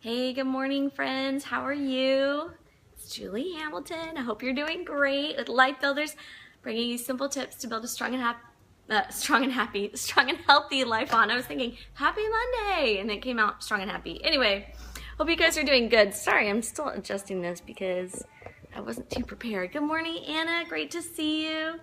Hey, good morning, friends. How are you? It's Julie Hamilton. I hope you're doing great with Life Builders, bringing you simple tips to build a strong and healthy life on. I was thinking, happy Monday, and it came out strong and happy. Anyway, hope you guys are doing good. Sorry, I'm still adjusting this because I wasn't too prepared. Good morning, Anna. Great to see you.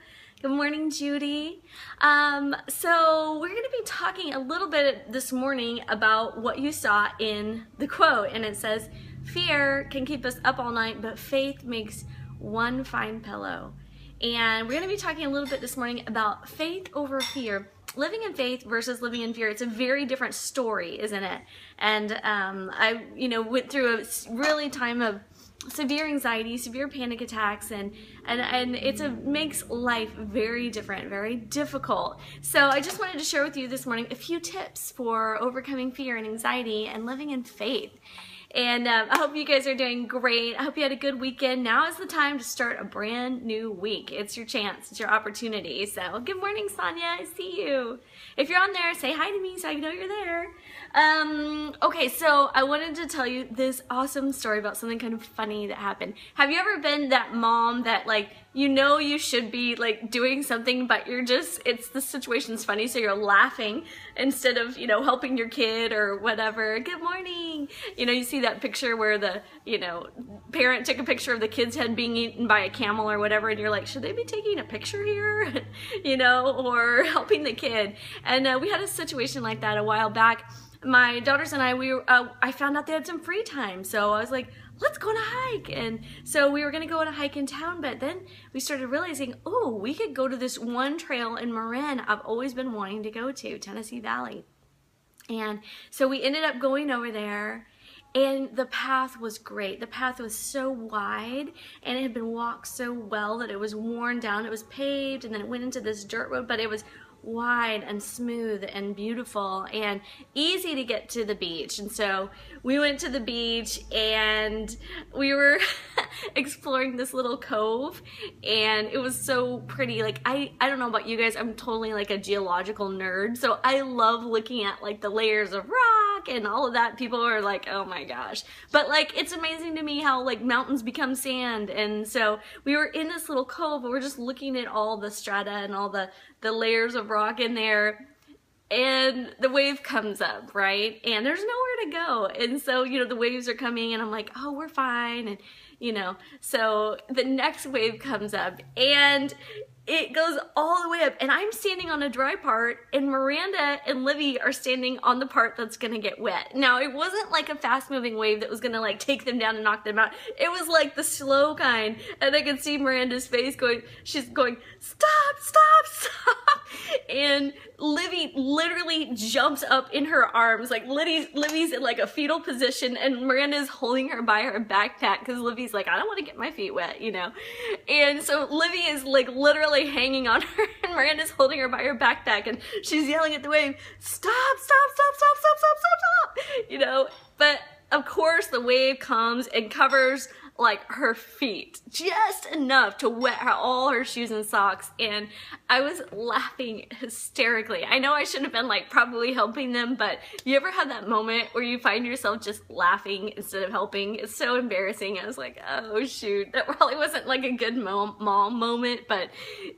Good morning, Judy. So we're going to be talking a little bit this morning about what you saw in the quote, and it says, fear can keep us up all night, but faith makes one fine pillow. And we're going to be talking a little bit this morning about faith over fear. Living in faith versus living in fear, it's a very different story, isn't it? And I went through a really time of severe anxiety, severe panic attacks, and makes life very different, very difficult. So I just wanted to share with you this morning a few tips for overcoming fear and anxiety and living in faith. And I hope you guys are doing great. I hope you had a good weekend. Now is the time to start a brand new week. It's your chance. It's your opportunity. So good morning, Sonia. I see you. If you're on there, say hi to me so I know you're there. Okay, so I wanted to tell you this awesome story about something kind of funny that happened. Have you ever been that mom that, like, you should be like doing something, but the situation's funny, so you're laughing instead of, helping your kid or whatever. Good morning. You see that picture where the, parent took a picture of the kid's head being eaten by a camel or whatever, and you're like, should they be taking a picture here? Or helping the kid. And we had a situation like that a while back. My daughters and I found out they had some free time, so I was like, let's go on a hike. And so we were going to go on a hike in town, but then we started realizing, oh, we could go to this one trail in Marin I've always been wanting to go to, Tennessee Valley. And so we ended up going over there, and the path was great. The path was so wide, and it had been walked so well that it was worn down. It was paved, and then it went into this dirt road, but it was wide and smooth and beautiful and easy to get to the beach. And so we went to the beach, and we were exploring this little cove, and it was so pretty. Like, I don't know about you guys, I'm totally like a geological nerd, so I love looking at like the layers of rock and all of that. People are like, oh my gosh, but like, it's amazing to me how like mountains become sand. And so we were in this little cove, and we're just looking at all the strata and all the layers of rock in there, and the wave comes up, right? And there's nowhere to go. And so, the waves are coming, and I'm like, oh, we're fine. And, so the next wave comes up, and it goes all the way up, and I'm standing on a dry part, and Miranda and Livy are standing on the part that's gonna get wet. Now, it wasn't like a fast-moving wave that was gonna like take them down and knock them out. It was like the slow kind, and I could see Miranda's face she's going, stop, stop, stop. And Livy literally jumps up in her arms, like Livy's in like a fetal position, and Miranda's holding her by her backpack because Livy's like, I don't want to get my feet wet, And so Livy is like literally hanging on her, and Miranda's holding her by her backpack, and she's yelling at the wave, stop, stop, stop, stop, stop, stop, stop, stop. But of course the wave comes and covers like her feet just enough to wet all her shoes and socks, and I was laughing hysterically. I know I should have been like probably helping them, but you ever have that moment where you find yourself just laughing instead of helping? It's so embarrassing. I was like, oh shoot, that probably wasn't like a good mom moment, but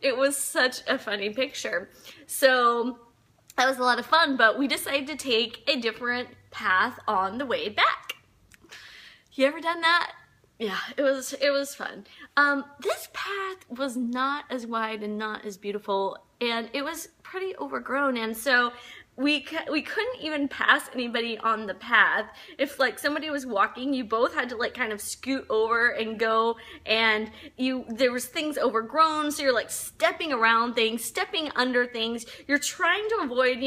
it was such a funny picture. So that was a lot of fun, but we decided to take a different path on the way back. You ever done that? Yeah, it was fun. This path was not as wide and not as beautiful, and it was pretty overgrown, and so we couldn't even pass anybody on the path. If like somebody was walking, you both had to like kind of scoot over and go, and there was things overgrown, so you're like stepping around things, stepping under things. You're trying to avoid,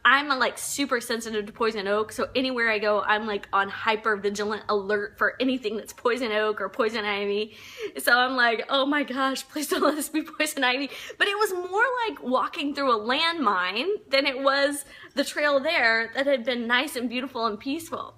I'm like super sensitive to poison oak, so anywhere I go, I'm like on hyper vigilant alert for anything that's poison oak or poison ivy. So I'm like, oh my gosh, please don't let this be poison ivy. But it was more like walking through a landmine than it was the trail there that had been nice and beautiful and peaceful.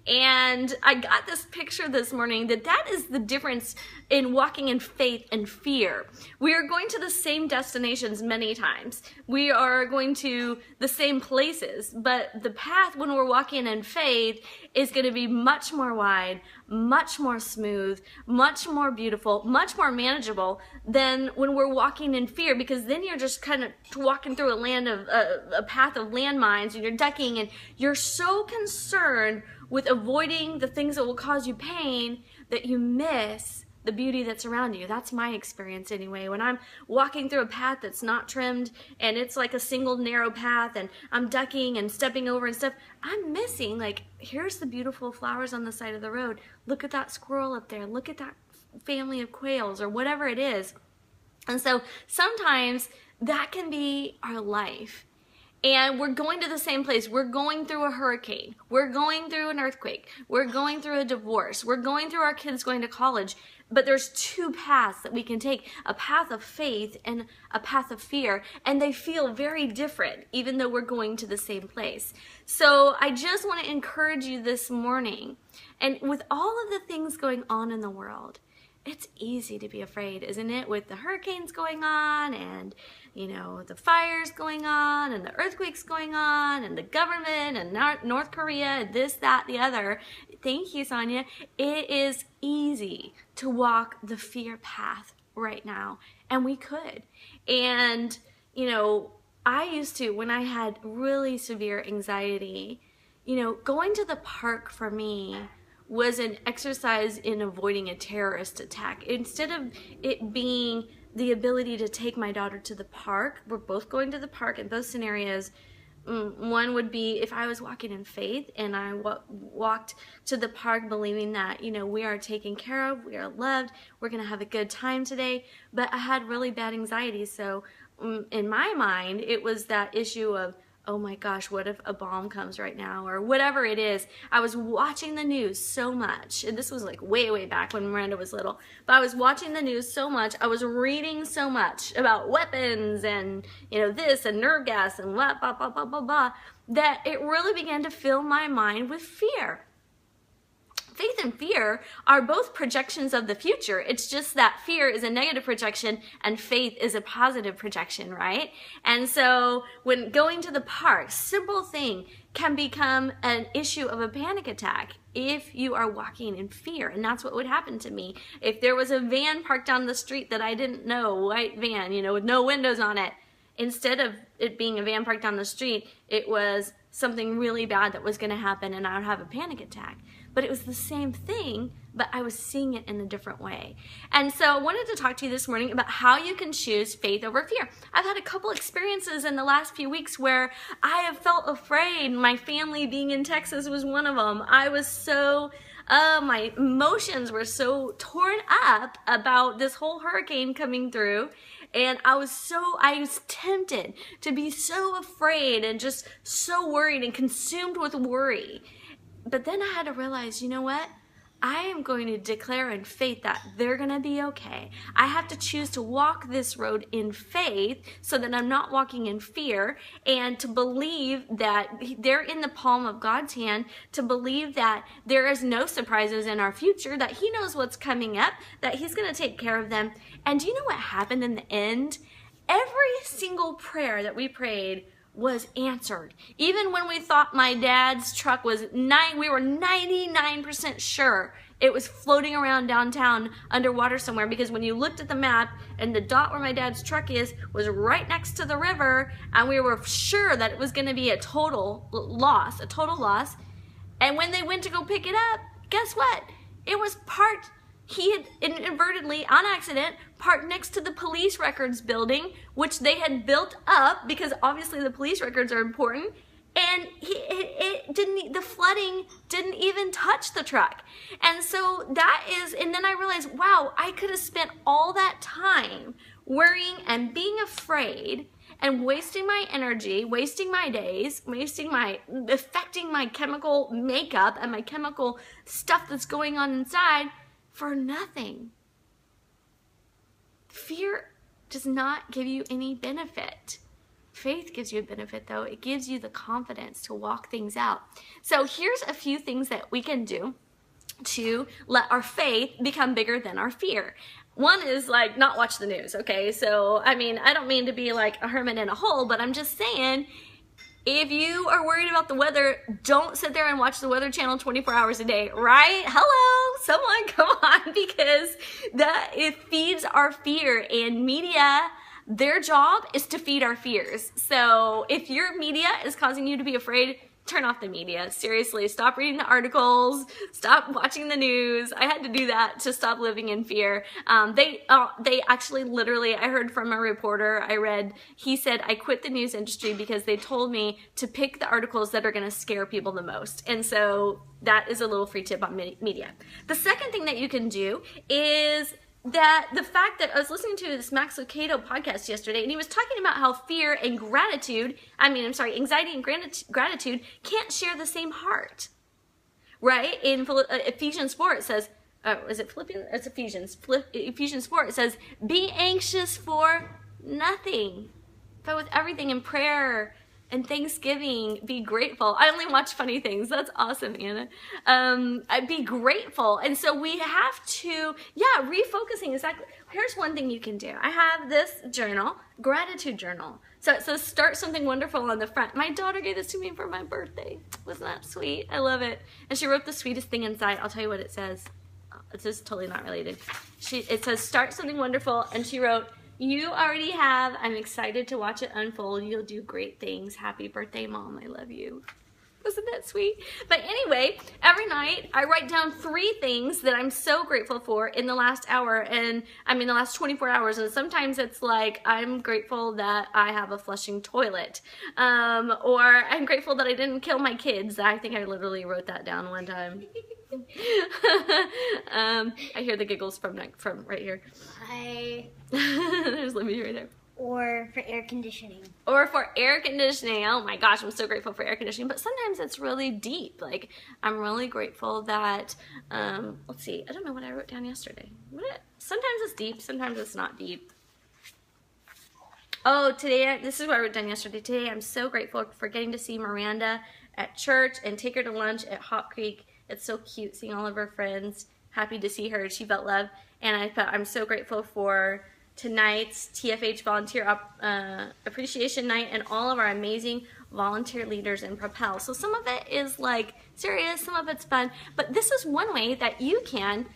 And I got this picture this morning that is the difference in walking in faith and fear. We are going to the same destinations many times. We are going to the same places, but the path when we're walking in faith is going to be much more wide, much more smooth, much more beautiful, much more manageable than when we're walking in fear, because then you're just kind of walking through a path of landmines, and you're ducking, and you're so concerned with avoiding the things that will cause you pain that you miss the beauty that's around you. That's my experience anyway. When I'm walking through a path that's not trimmed and it's like a single narrow path and I'm ducking and stepping over and stuff, I'm missing, like, here's the beautiful flowers on the side of the road. Look at that squirrel up there. Look at that family of quails or whatever it is. And so sometimes that can be our life. And we're going to the same place. We're going through a hurricane. We're going through an earthquake. We're going through a divorce. We're going through our kids going to college. But there's two paths that we can take, a path of faith and a path of fear. And they feel very different, even though we're going to the same place. So I just want to encourage you this morning. And with all of the things going on in the world, it's easy to be afraid, isn't it? With the hurricanes going on and, you know, the fires going on and the earthquakes going on and the government and North Korea and this, that, the other. Thank you, Sonia. It is easy to walk the fear path right now, and we could. And, you know, I used to, when I had really severe anxiety, you know, going to the park for me was an exercise in avoiding a terrorist attack. Instead of it being the ability to take my daughter to the park, we're both going to the park in both scenarios. One would be if I was walking in faith and I walked to the park believing that, you know, we are taken care of, we are loved, we're going to have a good time today. But I had really bad anxiety. So in my mind, it was that issue of, oh my gosh, what if a bomb comes right now, or whatever it is. I was watching the news so much, and this was like way, way back when Miranda was little, but I was watching the news so much, I was reading so much about weapons and, you know, this and nerve gas and blah, blah, blah, blah, blah, blah, that it really began to fill my mind with fear. Faith and fear are both projections of the future. It's just that fear is a negative projection and faith is a positive projection, right? And so when going to the park, simple thing can become an issue of a panic attack if you are walking in fear. And that's what would happen to me. If there was a van parked down the street that I didn't know, white van, you know, with no windows on it, instead of it being a van parked down the street, it was something really bad that was going to happen and I would have a panic attack. But it was the same thing, but I was seeing it in a different way. And so I wanted to talk to you this morning about how you can choose faith over fear. I've had a couple experiences in the last few weeks where I have felt afraid. My family being in Texas was one of them. I was so, my emotions were so torn up about this whole hurricane coming through. And I was tempted to be so afraid and just so worried and consumed with worry. But then I had to realize, you know what? I am going to declare in faith that they're going to be okay. I have to choose to walk this road in faith so that I'm not walking in fear, and to believe that they're in the palm of God's hand, to believe that there is no surprises in our future, that He knows what's coming up, that He's going to take care of them. And do you know what happened in the end? Every single prayer that we prayed was answered. Even when we thought my dad's truck was we were 99% sure it was floating around downtown underwater somewhere, because when you looked at the map and the dot where my dad's truck is was right next to the river, and we were sure that it was going to be a total loss. And when they went to go pick it up, guess what? It was parked. He had inadvertently, on accident, parked next to the police records building, which they had built up because obviously the police records are important. And the flooding didn't even touch the truck. And so and then I realized, wow, I could have spent all that time worrying and being afraid and wasting my energy, wasting my days, affecting my chemical makeup and my chemical stuff that's going on inside for nothing. Fear does not give you any benefit. Faith gives you a benefit, though. It gives you the confidence to walk things out. So here's a few things that we can do to let our faith become bigger than our fear. One is like not watch the news, okay? So, I mean, I don't mean to be like a hermit in a hole, but I'm just saying, if you are worried about the weather, don't sit there and watch the Weather Channel 24 hours a day, right? Hello, someone come on, because it feeds our fear, and media, their job is to feed our fears. So if your media is causing you to be afraid, turn off the media. Seriously, stop reading the articles, stop watching the news. I had to do that to stop living in fear. They actually literally, I heard from a reporter he said, I quit the news industry because they told me to pick the articles that are gonna scare people the most. And so that is a little free tip on media. The second thing that you can do is that the fact that I was listening to this Max Lucado podcast yesterday, and he was talking about how fear and anxiety and gratitude can't share the same heart, right? In Ephesians 4, it says, is it Philippians? It's Ephesians. Ephesians 4, it says, be anxious for nothing, but with everything in prayer and thanksgiving, be grateful. I only watch funny things. That's awesome, Anna. Be grateful. And so we have to, refocusing. Exactly. Here's one thing you can do. I have this journal, gratitude journal. So it says, start something wonderful on the front. My daughter gave this to me for my birthday. Wasn't that sweet? I love it. And she wrote the sweetest thing inside. I'll tell you what it says. It's just totally not related. It says, start something wonderful. And she wrote, you already have. I'm excited to watch it unfold. You'll do great things. Happy birthday, Mom. I love you. Wasn't that sweet? But anyway, every night I write down 3 things that I'm so grateful for in the last hour, and the last 24 hours. And sometimes it's like, I'm grateful that I have a flushing toilet. Or I'm grateful that I didn't kill my kids. I think I literally wrote that down one time. I hear the giggles from right here. Hi. There's Libby right there. Or for air conditioning. Or for air conditioning. Oh my gosh, I'm so grateful for air conditioning. But sometimes it's really deep. Like, I'm really grateful that, let's see, I don't know what I wrote down yesterday. Sometimes it's deep, sometimes it's not deep. Oh, today, this is what I wrote down yesterday. Today, I'm so grateful for getting to see Miranda at church and take her to lunch at Hop Creek. It's so cute seeing all of her friends. Happy to see her. She felt love. And I'm so grateful for tonight's TFH Volunteer Appreciation Night and all of our amazing volunteer leaders in Propel. So some of it is like serious, some of it's fun, but this is one way that you can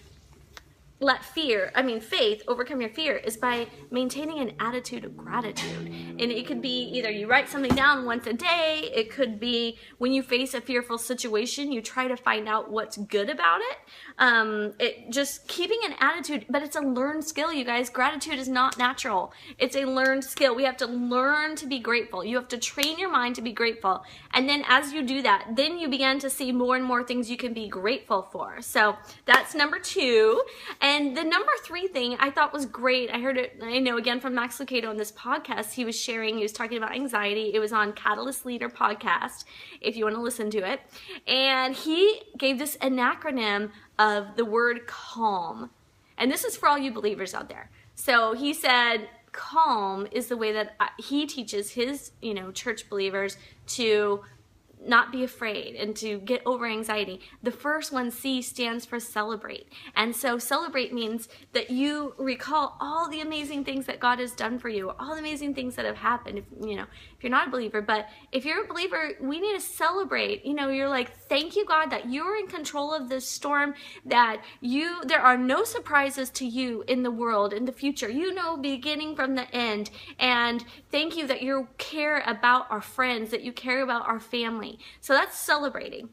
let faith overcome your fear is by maintaining an attitude of gratitude. And it could be either you write something down once a day. It could be when you face a fearful situation, you try to find out what's good about it. Just keeping an attitude, but it's a learned skill, you guys. Gratitude is not natural. It's a learned skill. We have to learn to be grateful. You have to train your mind to be grateful. And then as you do that, then you begin to see more and more things you can be grateful for. So that's number 2. And the number 3 thing I thought was great. I heard it, again from Max Lucado on this podcast. He was talking about anxiety. It was on Catalyst Leader podcast, if you want to listen to it. And he gave this an acronym of the word calm. And this is for all you believers out there. So he said calm is the way that he teaches his, church believers to not be afraid and to get over anxiety. The first one, C, stands for celebrate. And so celebrate means that you recall all the amazing things that God has done for you, all the amazing things that have happened, if you're not a believer. But if you're a believer, we need to celebrate. You're like, thank you, God, that you're in control of this storm, that there are no surprises to you in the world, in the future. Beginning from the end. And thank you that you care about our friends, that you care about our family. So that's celebrating.